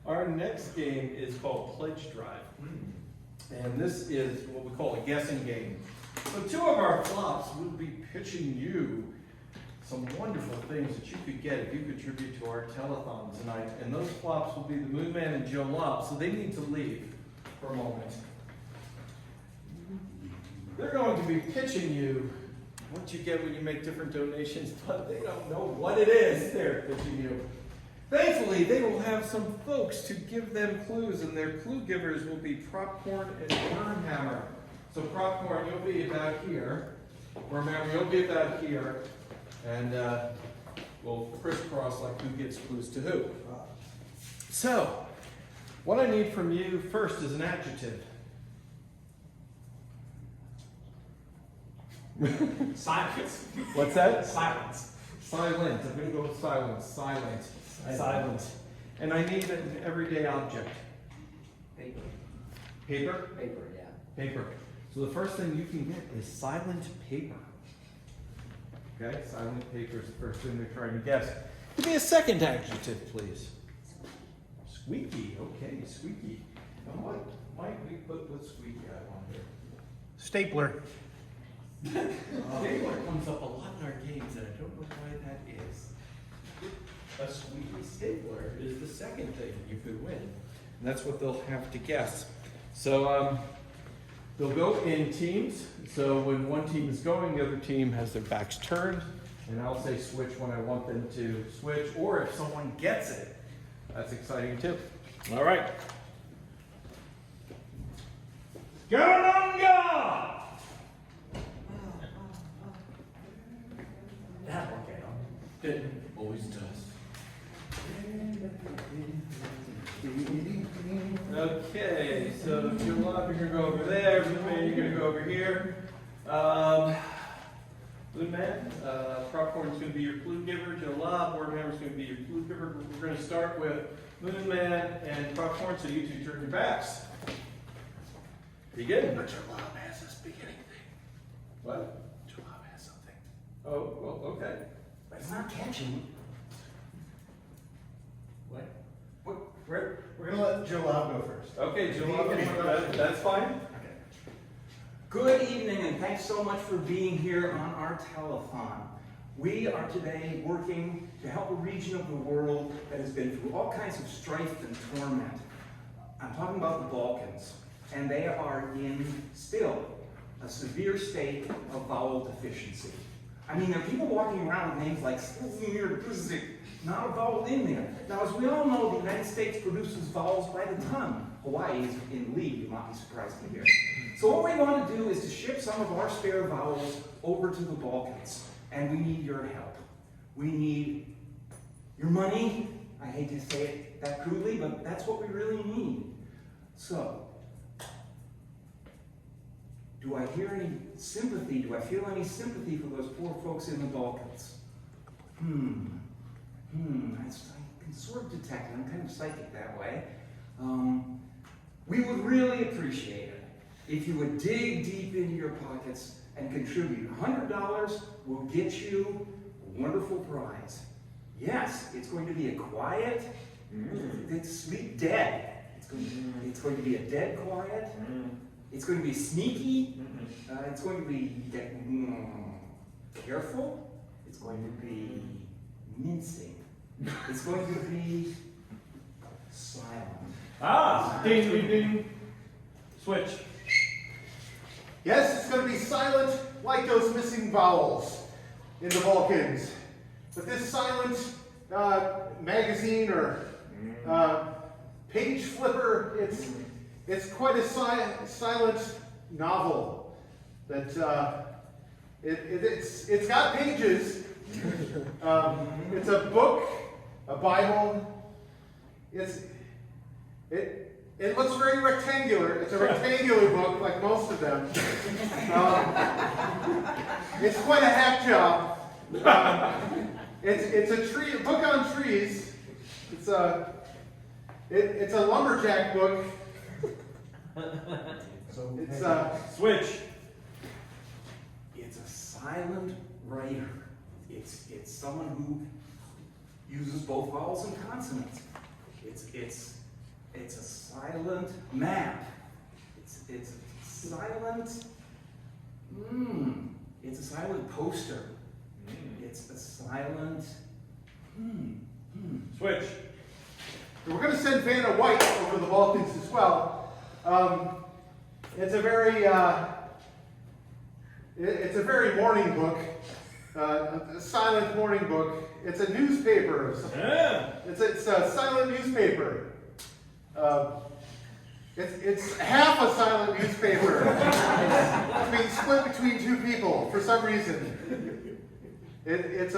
Our next game is called Pledge Drive. And this is what we call a guessing game. So two of our flops will be pitching you some wonderful things that you could get if you contribute to our telethon tonight. And those flops will be the Moon Man and Joe Lop, so they need to leave for a moment. They're going to be pitching you what you get when you make different donations, but they don't know what it is they're pitching you. Thankfully, they will have some folks to give them clues, and their clue givers will be Popcorn and Wormhammer. So Popcorn, you'll be about here. Wormhammer, you'll be about here. And we'll crisscross like who gets clues to who. So, what I need from you first is an adjective. Silence. What's that? Silence. Silent. I'm going to go with silence. Silent. Silent. And I need an everyday object. Paper. Paper? Paper, yeah. Paper. So the first thing you can get is silent paper. Okay? Silent paper is the first thing they're trying to guess. Give me a second adjective, please. Squeaky. Okay, squeaky. Now what might we put with squeaky, I wonder? Stapler. Stapler comes up a lot in our games, and I don't know why that is. A squeaky stapler is the second thing you could win. And that's what they'll have to guess. So they'll go in teams. So when one team is going, the other team has their backs turned. And I'll say switch when I want them to switch, or if someone gets it. That's exciting too. All right. Go, on, go! That one came up. It always does. Okay, so Joe Lop, you're going to go over there. Blue Man, you're going to go over here. Blue Man, Popcorn's going to be your clue giver. Joe Lop, Wormhammer's going to be your clue giver. We're going to start with Moon Man and Popcorn, so you two turn your backs. Are you good? But Joe Lop has this beginning thing. What? Joe Lop has something. Oh, well, okay. But it's not catching. What? We're gonna let Joe Lop go first. Okay, Joe Lop, that's fine. Okay. Good evening, and thanks so much for being here on our telethon. We are today working to help a region of the world that has been through all kinds of strife and torment. I'm talking about the Balkans, and they are in still a severe state of vowel deficiency. I mean, there are people walking around with names like Slizir, not a vowel in there. Now, as we all know, the United States produces vowels by the ton. Hawaii is in the lead, you might be surprised to hear. So what we want to do is to ship some of our spare vowels over to the Balkans. And we need your help. We need your money. I hate to say it that crudely, but that's what we really need. So, do I hear any sympathy? Do I feel any sympathy for those poor folks in the Balkans? I can sort of detect it. I'm kind of psychic that way. We would really appreciate it if you would dig deep into your pockets and contribute. $100 will get you a wonderful prize. Yes, it's going to be a quiet, it's sleep dead. It's going to be a dead quiet. It's going to be sneaky. It's going to be careful. It's going to be mincing. It's going to be silent. Ah, ding, ding, ding. Switch. Yes, it's going to be silent like those missing vowels in the Balkans. But this silent magazine or page flipper, it's quite a silent novel. That it's got pages. It's a book, a Bible. It looks very rectangular. It's a rectangular book, like most of them. It's quite a hack job. It's a book on trees. It's a lumberjack book. It's Switch. It's a silent writer. It's someone who uses both vowels and consonants. It's a silent map. It's silent. It's a silent poster. It's a silent. Switch. We're going to send Vanna White over the Balkans as well. It's a very morning book, a silent morning book. It's a newspaper. Yeah. It's a silent newspaper. It's half a silent newspaper. It's being split between two people for some reason. It's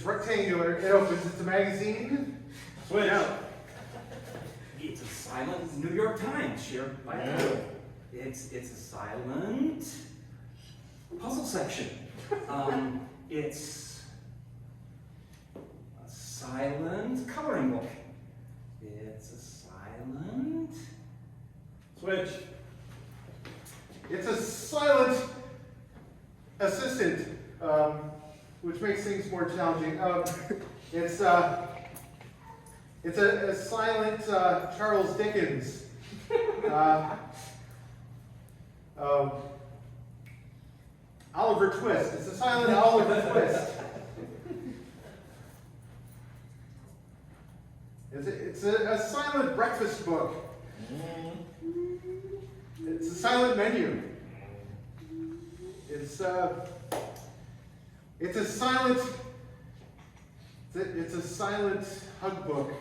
rectangular. It opens. It's a magazine. Switch. Yeah. It's a silent New York Times shared by two. It's a silent puzzle section. It's a silent coloring book. It's a silent. Switch. It's a silent assistant, which makes things more challenging. It's a silent Charles Dickens. Oliver Twist. It's a silent Oliver Twist. It's a silent breakfast book. It's a silent menu. It's a silent. It's a silent hug book.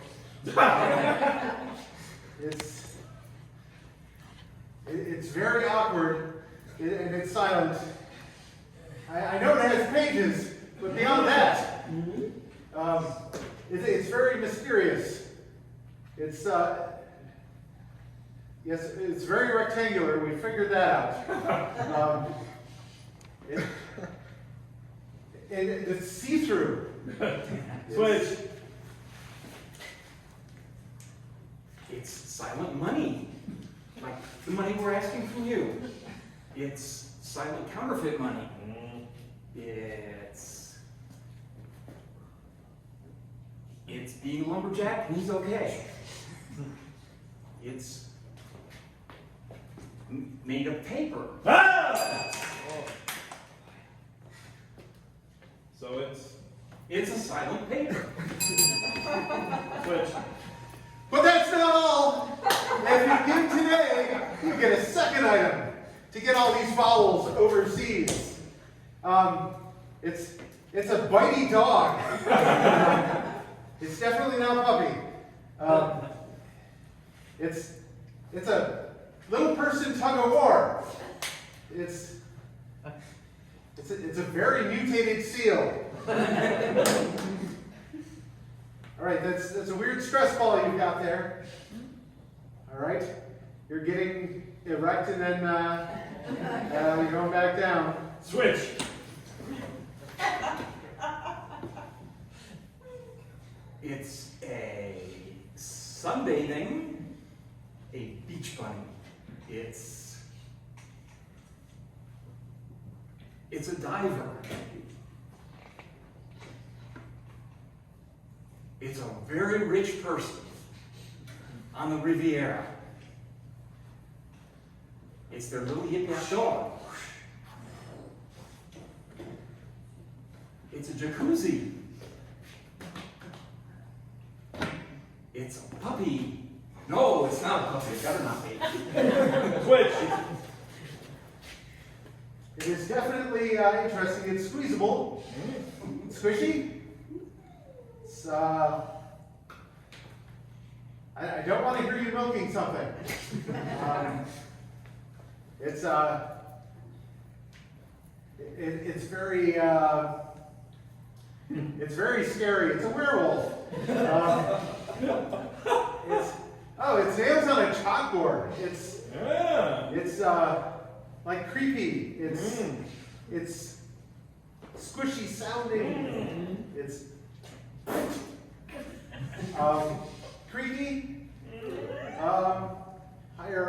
It's very awkward and it's silent. I know it has pages, but beyond that, it's very mysterious. It's yes, it's very rectangular. We figured that out. And it's see-through. Switch. It's silent money, like the money we're asking from you. It's silent counterfeit money. It's being a lumberjack and he's okay. It's made of paper. So It's a silent paper. switch. But that's not all. If you give today, you get a second item to get all these vowels overseas. It's a bitey dog. It's definitely not a puppy. It's a little person tug of war. It's a very mutated seal. All right, that's a weird stress ball you've got there. All right, you're getting erect and then you're going back down. Switch. It's a sunbathing, a beach bunny. It's a diver. It's a very rich person on the Riviera. It's their little yip-yap dog. It's a jacuzzi. It's a puppy. No, it's not a puppy. It better not be. Switch. It is definitely interesting. It's squeezable. Squishy. It's, I don't want to hear you milking something. It's very scary. It's a werewolf. It's nails on a chalkboard. It's like creepy. It's squishy sounding. It's creepy. Higher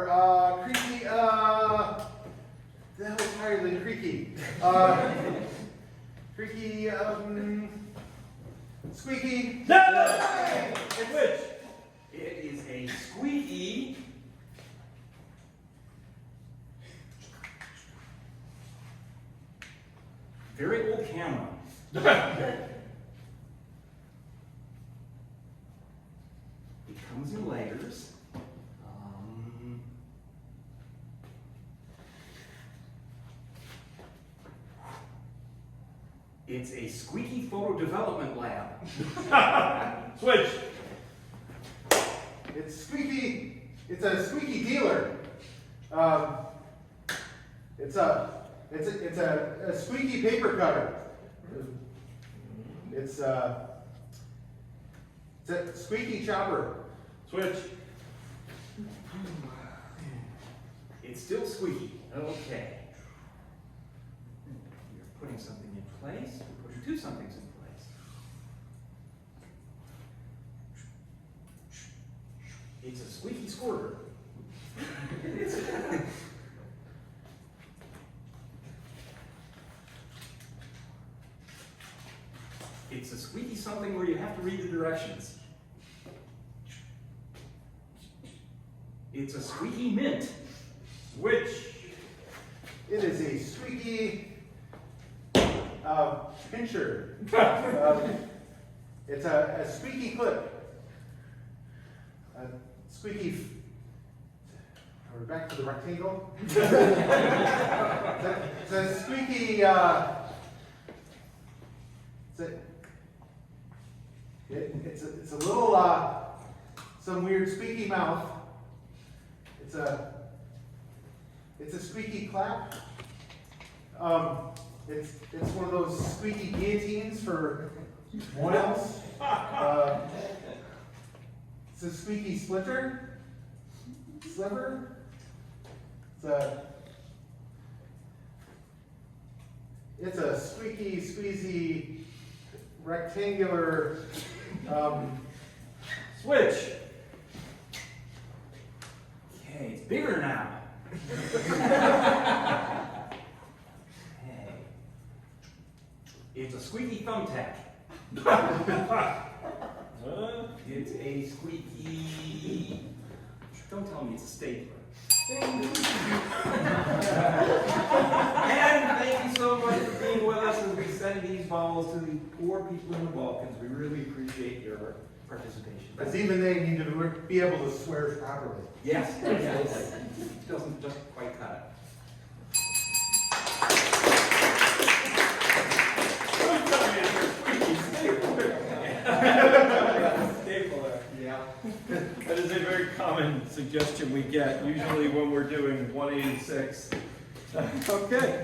creepy. The hell is higher than creaky? Creaky. Squeaky. No! Which? It is a squeaky very old camera. It comes in layers. It's a squeaky photo development lab. Switch. It's squeaky. It's a squeaky dealer. It's a squeaky paper cutter. It's a squeaky chopper. Switch. It's still squeaky. Okay. You're putting something in place. We're putting two somethings in place. It's a squeaky squirter. It's a squeaky something where you have to read the directions. It's a squeaky mint. Switch. It is a squeaky pincher. It's a squeaky clip. A squeaky. We're back to the rectangle. It's a squeaky. It's a little some weird squeaky mouth. It's a squeaky clap. It's one of those squeaky guillotines for oils. It's a squeaky sliver. It's a squeaky squeezy rectangular. Switch. Okay, it's bigger now. Hey. It's a squeaky thumbtack. It's a squeaky. Don't tell me it's a stapler. And thank you so much for being with us as we send these balls to the poor people in the Balkans. We really appreciate your participation. Because even they need to be able to swear properly. Yes, absolutely. Doesn't just quite cut it. Yeah. That is a very common suggestion we get, usually when we're doing 186. Okay.